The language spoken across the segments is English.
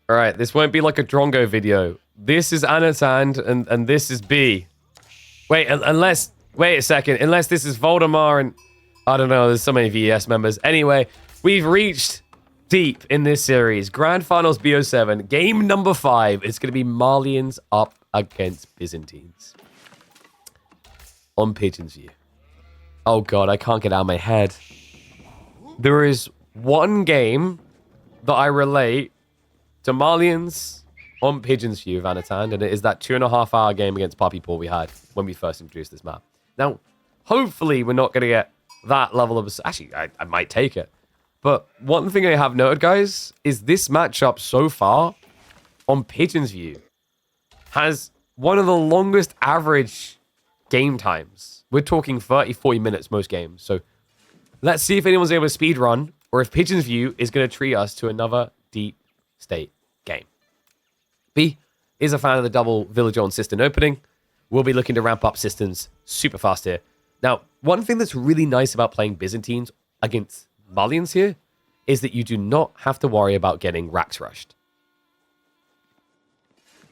All right, this won't be like a Drongo video. This is Anatand, and this is B. Wait, unless... Wait a second. Unless this is Voldemar and... I don't know, there's so many VES members. Anyway, we've reached deep in this series. Grand Finals BO7. Game number 5. It's going to be Malians up against Byzantines. On Pigeon's View. Oh god, I can't get out of my head. There is one game that I relate to Malians on Pigeon's View of Anatand, and it is that 2.5-hour game against Poppy Paw we had when we first introduced this map. Now, hopefully we're not going to get that level of... Actually, I might take it. But one thing I have noted, guys, is this matchup so far on Pigeon's View has one of the longest average game times. We're talking 30, 40 minutes most games. So let's see if anyone's able to speedrun or if Pigeon's View is going to treat us to another deep state game. B is a fan of the double villager on Cistern opening. We'll be looking to ramp up Cisterns super fast here. Now, one thing that's really nice about playing Byzantines against Malians here is that you do not have to worry about getting racks rushed.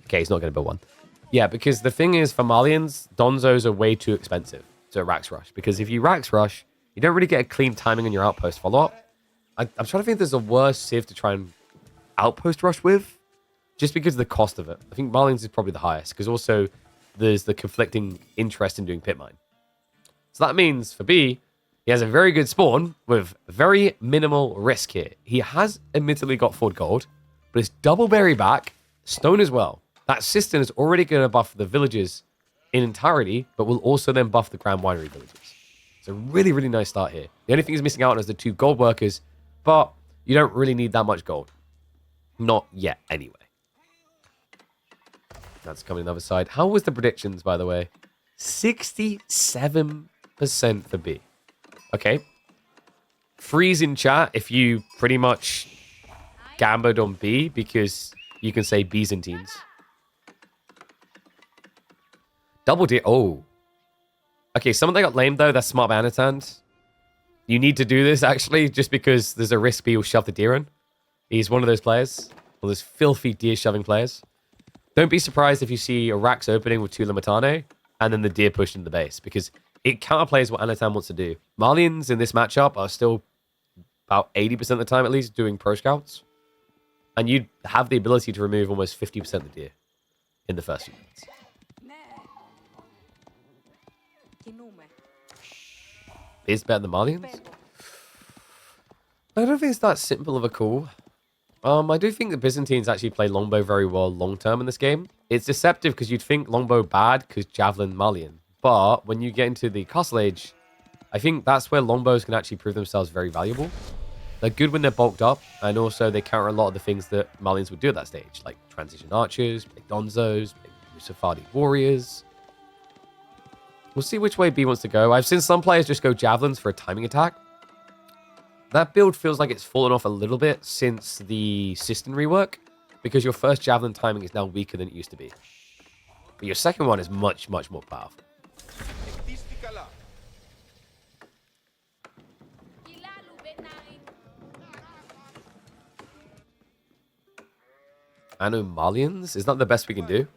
Okay, he's not going to build one. Yeah, because the thing is, for Malians, Donzos are way too expensive to racks rush. Because if you racks rush, you don't really get a clean timing on your outpost follow-up. I'm trying to think if there's a worse civ to try and outpost rush with, just because of the cost of it. I think Malians is probably the highest, because also there's the conflicting interest in doing pit mine. So that means, for B, he has a very good spawn with very minimal risk here. He has admittedly got 4 gold, but it's double berry back, stone as well. That Cistern is already going to buff the villages in entirety, but will also then buff the Grand Winery villages. It's a really, really nice start here. The only thing he's missing out on is the 2 gold workers, but you don't really need that much gold. Not yet, anyway. That's coming on the other side. How was the predictions, by the way? 67% for B. Okay. Freeze in chat if you pretty much gambled on B, because you can say Byzantines. Double D. Oh. Okay, someone that got lame, though. That's smart by Anatand. You need to do this, actually, just because there's a risk B will shove the deer in. He's one of those players. One of those filthy deer-shoving players. Don't be surprised if you see a Rax opening with 2 Limitane, and then the deer pushed in the base, because it counterplays what Anatand wants to do. Malians in this matchup are still about 80% of the time, at least, doing pro scouts. And you'd have the ability to remove almost 50% of the deer in the first few minutes. Is better than Malians? I don't think it's that simple of a call. I do think the Byzantines actually play longbow very well long-term in this game. It's deceptive because you'd think longbow bad because javelin Malian. But when you get into the Castle Age, I think that's where longbows can actually prove themselves very valuable. They're good when they're bulked up, and also they counter a lot of the things that Malians would do at that stage, like transition archers, play Donzos, play Sephardi warriors. We'll see which way B wants to go. I've seen some players just go javelins for a timing attack. That build feels like it's fallen off a little bit since the Cistern rework, because your first javelin timing is now weaker than it used to be. But your second one is much, much more powerful. Anomalians? Is that the best we can do?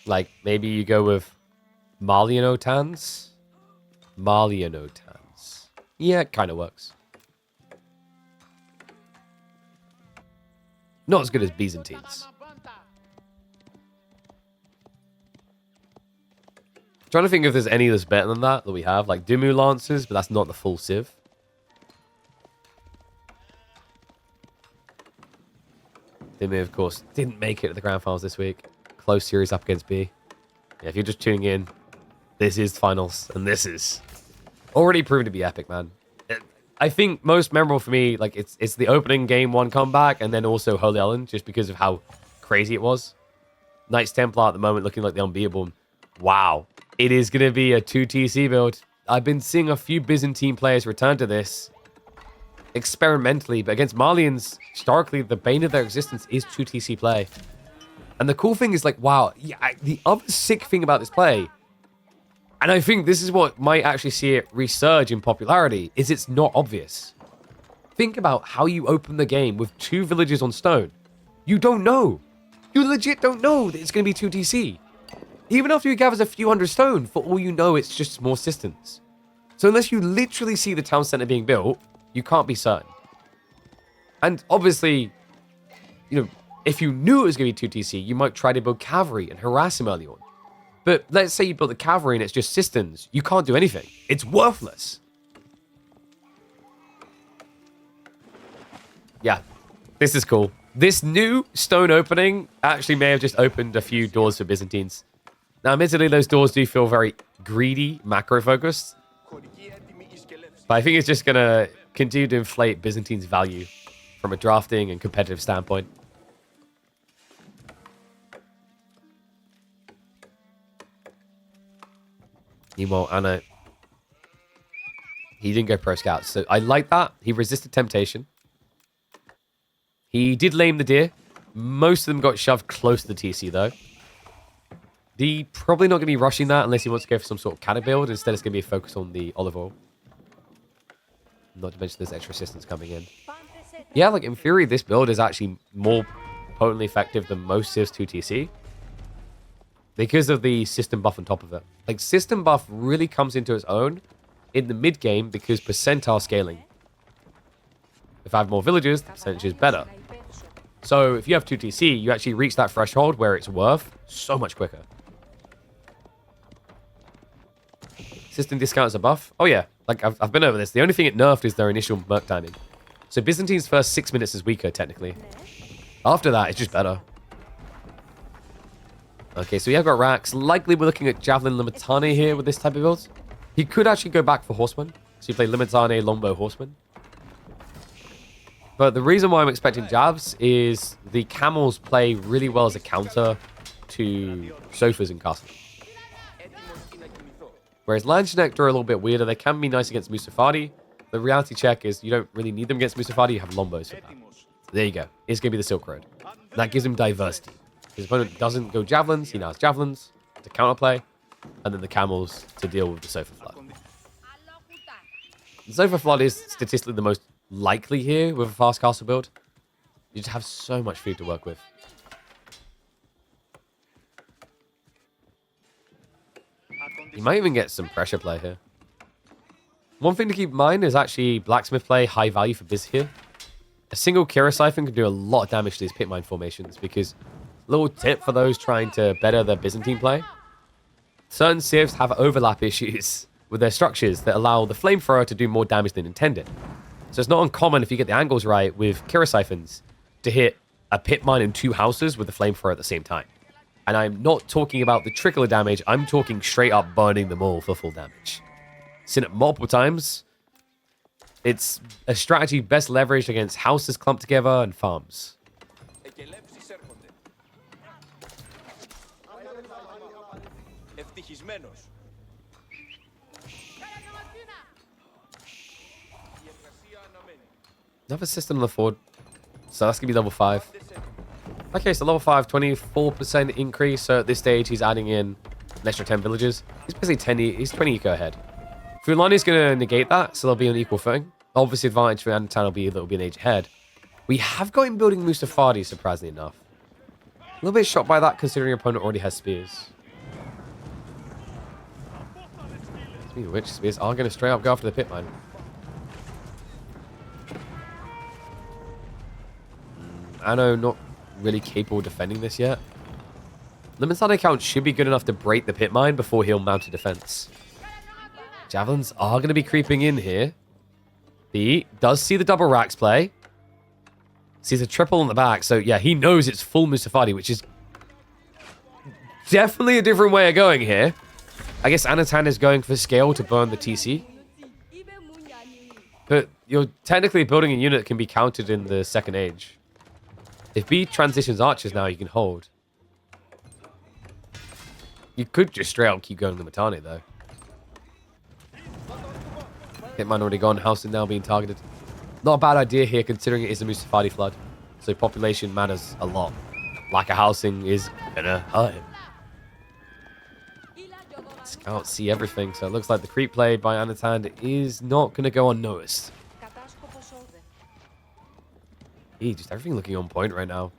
Like, maybe you go with Malianotans? Malianotans. Yeah, it kind of works. Not as good as Byzantines. Trying to think if there's any that's better than that we have. Like Dimu Lancers, but that's not the full civ. Dimu, of course, didn't make it to the Grand Finals this week. Close series up against B. Yeah, if you're just tuning in, this is finals, and this is already proven to be epic, man. I think most memorable for me, like it's the opening game 1 comeback, and then also Holy Ellen, just because of how crazy it was. Knights Templar at the moment looking like the unbeatable. Wow, it is going to be a 2 TC build. I've been seeing a few Byzantine players return to this experimentally, but against Malians, historically, the bane of their existence is 2 TC play. And the cool thing is, like, wow, yeah, the other sick thing about this play, and I think this is what might actually see it resurge in popularity, is it's not obvious. Think about how you open the game with 2 villages on stone. You don't know. You legit don't know that it's going to be 2 TC. Even after you gathers a few hundred stone, for all you know, it's just more systems. So unless you literally see the town center being built, you can't be certain. And obviously, you know, if you knew it was going to be 2 TC, you might try to build cavalry and harass him early on. But let's say you build the cavalry and it's just systems. You can't do anything. It's worthless. Yeah, this is cool. This new stone opening actually may have just opened a few doors for Byzantines. Now, admittedly, those doors do feel very greedy, macro-focused. But I think it's just going to continue to inflate Byzantine's value from a drafting and competitive standpoint. Meanwhile, Anna, he didn't go pro scouts, so I like that. He resisted temptation. He did lame the deer. Most of them got shoved close to the TC, though. He probably not going to be rushing that unless he wants to go for some sort of cannon build. Instead, it's going to be a focus on the olive oil. Not to mention there's extra assistance coming in. Yeah, like in theory, this build is actually more potently effective than most Civs 2 TC. Because of the system buff on top of it. Like, system buff really comes into its own in the mid-game because percentile scaling. If I have more villagers, the percentage is better. So if you have 2 TC, you actually reach that threshold where it's worth so much quicker. System discount is a buff. Oh yeah, like I've been over this. The only thing it nerfed is their initial merc timing. So Byzantine's first 6 minutes is weaker, technically. After that, it's just better. Okay, so we have got racks. Likely we're looking at Javelin Limitane here with this type of build. He could actually go back for Horseman. So you play Limitane, Longbow, Horseman. But the reason why I'm expecting Javs is the camels play really well as a counter to sofas in Castle. Whereas Landsknecht are a little bit weirder. They can be nice against Musafadi. The reality check is you don't really need them against Musafadi. You have Lombos for that. So there you go. It's going to be the Silk Road. That gives him diversity. His opponent doesn't go Javelins. He now has Javelins to counterplay. And then the camels to deal with the Sofa Flood. The Sofa Flood is statistically the most likely here with a fast castle build. You just have so much food to work with. You might even get some pressure play here. One thing to keep in mind is actually blacksmith play high value for Biz here. A single Kira Siphon can do a lot of damage to these pit mine formations because, little tip for those trying to better their Byzantine play, certain civs have overlap issues with their structures that allow the flamethrower to do more damage than intended. So it's not uncommon if you get the angles right with Kira Siphons to hit a pit mine and 2 houses with the flamethrower at the same time. And I'm not talking about the trickler damage, I'm talking straight up burning them all for full damage. Seen it multiple times. It's a strategy best leveraged against houses clumped together and farms. Another system on the forward. So that's going to be level 5. Okay, so level 5, 24% increase. So at this stage, he's adding in an extra 10 villages. He's basically he's 20 eco ahead. Fulani's going to negate that, so they'll be on equal footing. Obviously, advantage for Anatan will be that will be an age ahead. We have got him building Mustafadi, surprisingly enough. A little bit shocked by that, considering your opponent already has spears. Speaking of which, spears are going to straight up go after the pit mine. Anno not really capable of defending this yet. Limitane count should be good enough to break the pit mine before he'll mount a defense. Javelins are going to be creeping in here. He does see the double racks play. Sees a triple on the back. So yeah, he knows it's full Mustafadi, which is definitely a different way of going here. I guess Anatan is going for scale to burn the TC. But you're technically building a unit that can be counted in the second age. If B transitions archers now, you can hold. You could just straight out keep going Limitane, though. Hitman already gone. House is now being targeted. Not a bad idea here, considering it is a Mustafadi flood. So population matters a lot. Lack of housing is gonna hurt him. Scouts see everything, so it looks like the creep play by Anatan is not gonna go unnoticed. Just everything looking on point right now.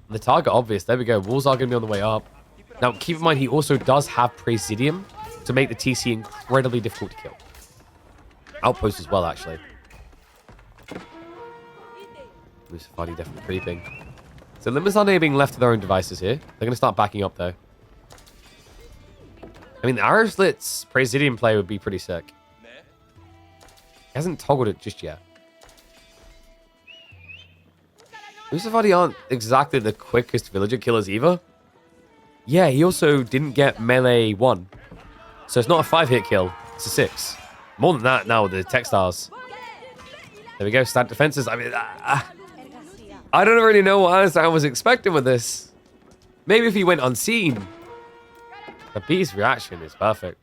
And the target obvious. There we go. Walls are going to be on the way up. Now, keep in mind, he also does have Presidium to make the TC incredibly difficult to kill. Outpost as well, actually. Musafadi definitely creeping. So Limbers are being left to their own devices here. They're going to start backing up, though. I mean, the Arrow Slit's Presidium play would be pretty sick. He hasn't toggled it just yet. Musafadi aren't exactly the quickest villager killers either. Yeah, he also didn't get melee 1. So it's not a 5-hit kill. It's a 6. More than that now with the textiles. There we go. Stat defenses. I mean, I don't really know what else I was expecting with this. Maybe if he went unseen. But B's reaction is perfect.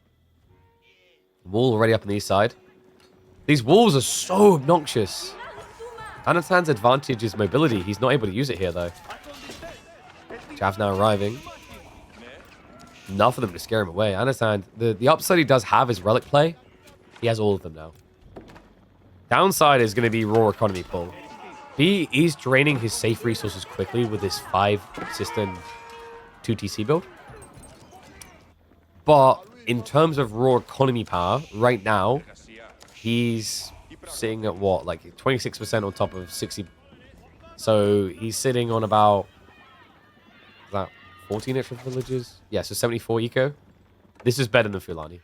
Wall already up on the east side. These walls are so obnoxious. Anatan's advantage is mobility. He's not able to use it here, though. Jav now arriving. Enough of them to scare him away. Anatan, the upside he does have is relic play. He has all of them now. Downside is going to be raw economy pull. B is draining his safe resources quickly with this 5-system 2TC build. But in terms of raw economy power, right now, he's sitting at what? Like 26% on top of 60. So he's sitting on about that 14 extra villages. Yeah, so 74 eco. This is better than Fulani.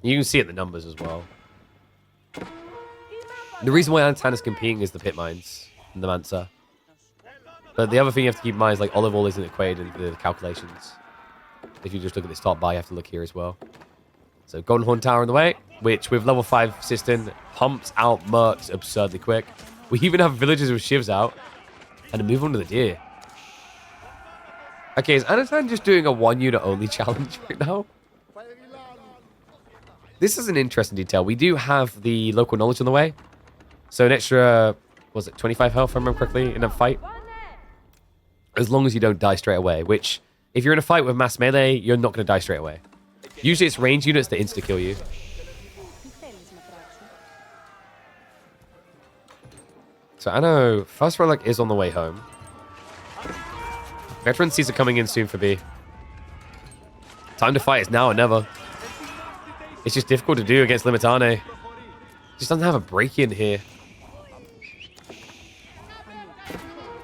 You can see it in the numbers as well. The reason why Antan is competing is the pit mines and the Mansa. But the other thing you have to keep in mind is like olive oil isn't equated into the calculations. If you just look at this top bar, you have to look here as well. So Golden Horn Tower in the way, which with level 5 Sistine pumps out mercs absurdly quick. We even have villagers with shivs out. And a move on to the deer. Okay, is Anatan just doing a 1-unit only challenge right now? This is an interesting detail. We do have the local knowledge on the way. So an extra, was it 25 health if I remember correctly in a fight? As long as you don't die straight away, which if you're in a fight with mass melee, you're not going to die straight away. Usually it's range units that insta-kill you. So I know first relic is on the way home. Veteran Seas are coming in soon for B. Time to fight is now or never. It's just difficult to do against Limitane. Just doesn't have a break-in here.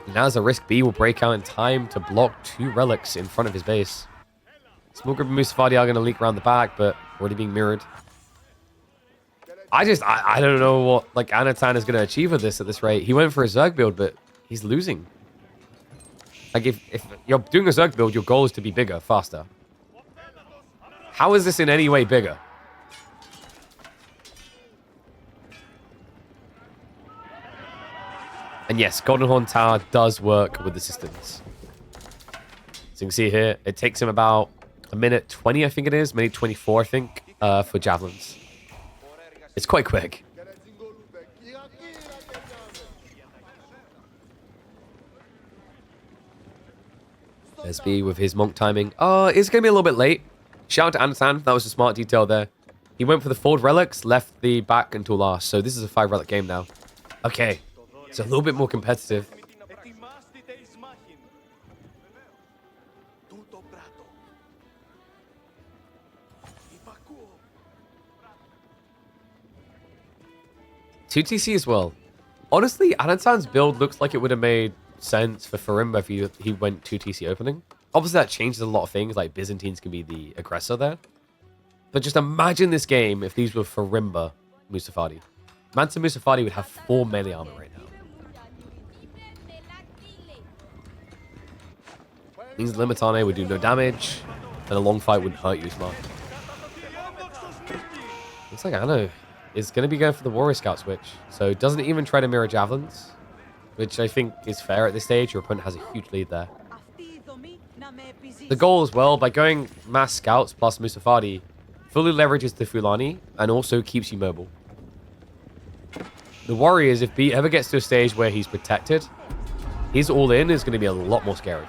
Now there's a risk B will break out in time to block 2 relics in front of his base. Small group of Musafadi are going to leak around the back, but already being mirrored. I don't know what like Anatan is going to achieve with this at this rate. He went for a Zerg build, but he's losing. Like if you're doing a Zerg build, your goal is to be bigger, faster. How is this in any way bigger? And yes, Golden Horn Tower does work with the systems. So you can see here, it takes him about a minute 20, I think it is. Minute 24, I think, for javelins. It's quite quick. There's B with his monk timing. Oh, it's going to be a little bit late. Shout out to Anatan. That was a smart detail there. He went for the forward relics, left the back until last. So this is a 5-relic game now. Okay. It's a little bit more competitive. Two TC as well. Honestly, Anatan's build looks like it would have made sense for Farimba if he went 2 TC opening. Obviously, that changes a lot of things, like Byzantines can be the aggressor there. But just imagine this game if these were Farimba Musafadi. Mansa Musafadi would have 4 melee armor right now. Means Limitane would do no damage, and a long fight wouldn't hurt you as much. Looks like Anno is going to be going for the Warrior Scout switch. So doesn't even try to mirror javelins, which I think is fair at this stage. Your opponent has a huge lead there. The goal as well, by going mass scouts plus Musafadi, fully leverages the Fulani and also keeps you mobile. The worry is if B ever gets to a stage where he's protected, his all-in is going to be a lot more scary.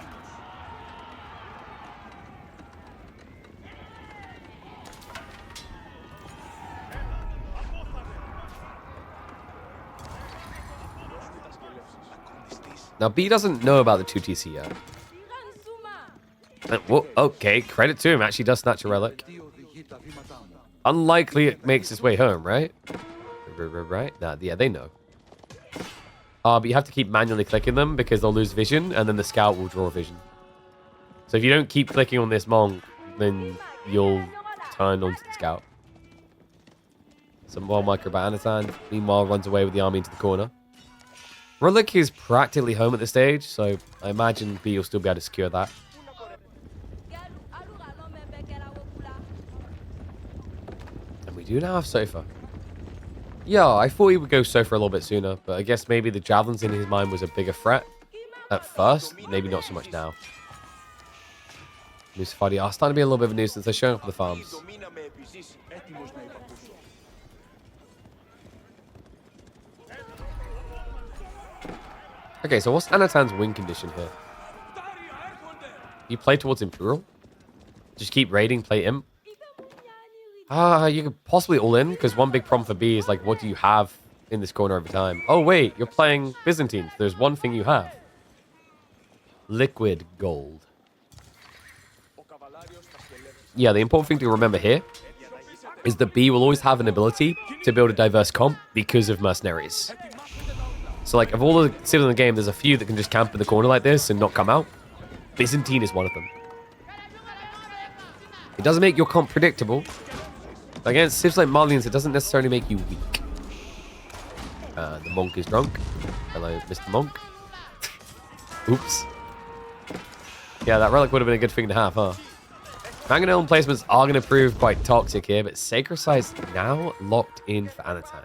Now, B doesn't know about the 2TC yet. Whoa, okay, credit to him. Actually does snatch a relic. Unlikely it makes its way home, right? Right? Nah, yeah, they know. But you have to keep manually clicking them because they'll lose vision, and then the scout will draw vision. So if you don't keep clicking on this monk, then you'll turn onto the scout. Some more micro by Anatan. Meanwhile, runs away with the army into the corner. Relic is practically home at this stage, so I imagine B will still be able to secure that. And we do now have Sofa. Yeah, I thought he would go Sofa a little bit sooner, but I guess maybe the javelins in his mind was a bigger threat at first. Maybe not so much now. Musafadi are starting to be a little bit of a nuisance. They're showing up for the farms. Okay, so what's Anatan's win condition here? You play towards Imperial? Just keep raiding, play Imp? You could possibly all in, because one big problem for B is, like, what do you have in this corner over time? Oh, wait, you're playing Byzantine. There's one thing you have. Liquid gold. Yeah, the important thing to remember here is that B will always have an ability to build a diverse comp because of mercenaries. So, like, of all the cities in the game, there's a few that can just camp in the corner like this and not come out. Byzantine is one of them. It doesn't make your comp predictable. But against civs like Malians, it doesn't necessarily make you weak. The monk is drunk. Hello, Mr. Monk. Oops. Yeah, that relic would have been a good thing to have, huh? Mangonel placements are going to prove quite toxic here, but Sacred Sight's now locked in for Anatan.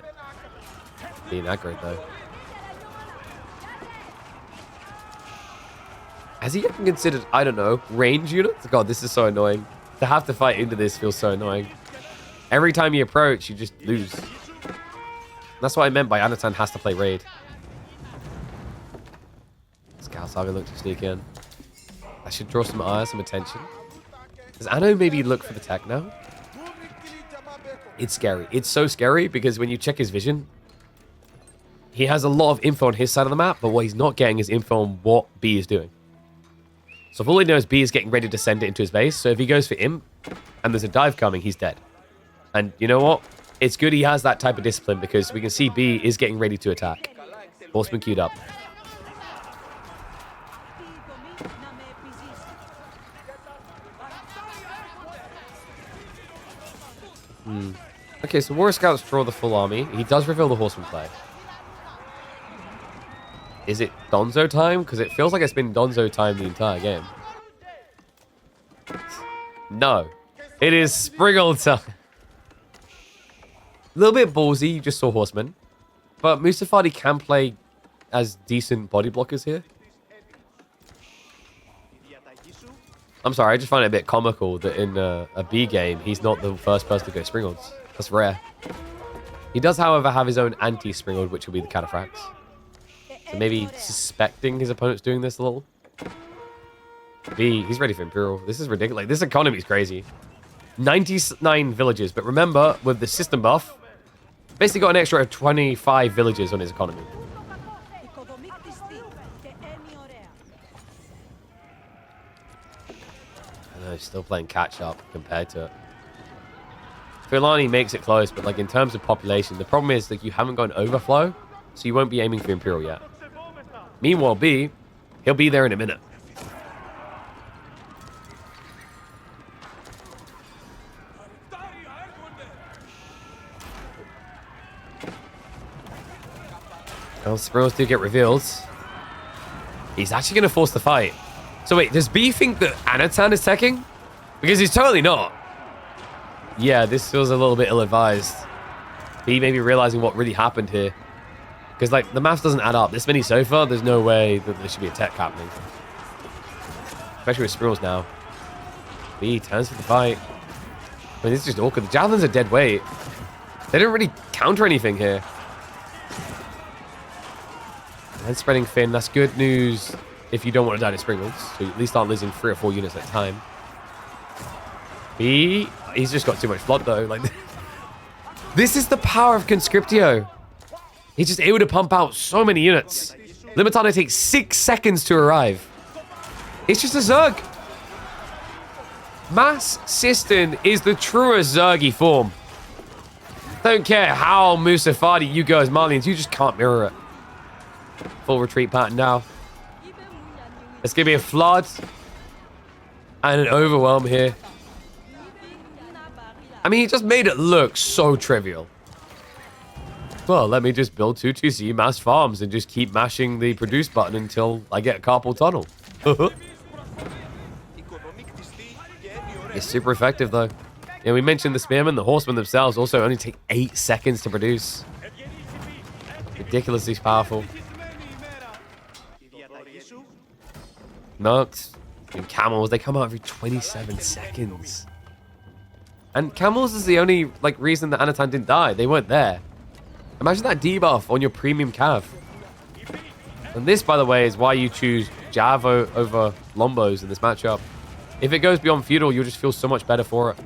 Being aggro, though. Has he even considered, I don't know, range units? God, this is so annoying. To have to fight into this feels so annoying. Every time you approach, you just lose. That's what I meant by Anatan has to play raid. Scout Saga looks to sneak in. I should draw some ire, some attention. Does Anno maybe look for the tech now? It's scary. It's so scary because when you check his vision, he has a lot of info on his side of the map, but what he's not getting is info on what B is doing. So if all he knows, B is getting ready to send it into his base. So if he goes for Imp and there's a dive coming, he's dead. And you know what? It's good he has that type of discipline because we can see B is getting ready to attack. Horseman queued up. Okay, so War Scouts draw the full army. He does reveal the Horseman play. Is it Donzo time? Because it feels like it's been Donzo time the entire game. No. It is Spriggle time. A little bit ballsy, you just saw Horseman. But Musafadi can play as decent body blockers here. I'm sorry, I just find it a bit comical that in a B game, he's not the first person to go Springolds. That's rare. He does, however, have his own anti-Springald, which will be the Cataphracts. So maybe suspecting his opponent's doing this a little. B, he's ready for Imperial. This is ridiculous. Like, this economy is crazy. 99 villages. But remember, with the system buff, basically got an extra 25 villages on his economy. I know, still playing catch-up compared to it. Filani makes it close, but like in terms of population, the problem is that you haven't got an overflow, so you won't be aiming for Imperial yet. Meanwhile, B, he'll be there in a minute. Well, Spirals do get revealed. He's actually going to force the fight. So wait, does B think that Anatan is teching? Because he's totally not. Yeah, this feels a little bit ill-advised. B maybe realizing what really happened here. Because, like, the math doesn't add up. This many so far, there's no way that there should be a tech happening. Especially with Spirals now. B turns for the fight. I mean, this is just awkward. The javelins are dead weight. They don't really counter anything here. And spreading thin. That's good news if you don't want to die to Springles. So you at least aren't losing 3 or 4 units at a time. B, he's just got too much blood, though. Like, this is the power of Conscriptio. He's just able to pump out so many units. Limitano takes 6 seconds to arrive. It's just a Zerg. Mass System is the truest Zergy form. Don't care how Musafadi you go as Marlians, you just can't mirror it. Full retreat pattern now. It's going to be a flood and an overwhelm here. I mean, he just made it look so trivial. Well, let me just build 2-2-Z mass farms and just keep mashing the produce button until I get a carpal tunnel. It's super effective, though. Yeah, we mentioned the spearmen, the horsemen themselves also only take 8 seconds to produce. Ridiculously powerful. Mercs and camels, they come out every 27 seconds. And camels is the only reason that Anatan didn't die. They weren't there. Imagine that debuff on your premium cav. And this, by the way, is why you choose Javo over Lombos in this matchup. If it goes beyond feudal, you'll just feel so much better for it.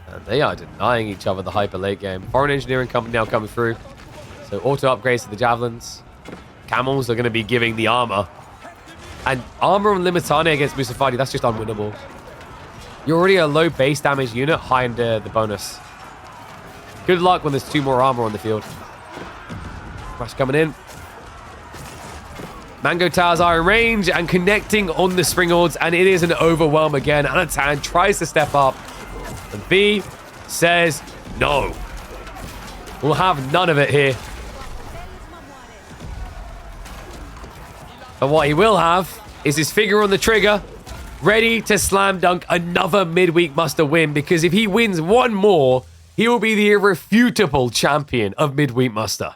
And they are denying each other the hyper late game. Foreign engineering company now coming through. So auto upgrades to the javelins. Camels are going to be giving the armor. And armor on Limitane against Musafadi, that's just unwinnable. You're already a low base damage unit, high in the bonus. Good luck when there's 2 more armor on the field. Crash coming in. Mango Towers are in range and connecting on the Springalds, and it is an overwhelm again. Anatan tries to step up, and B says no. We'll have none of it here. And what he will have is his finger on the trigger, ready to slam dunk another midweek muster win, because if he wins one more, he will be the irrefutable champion of midweek muster.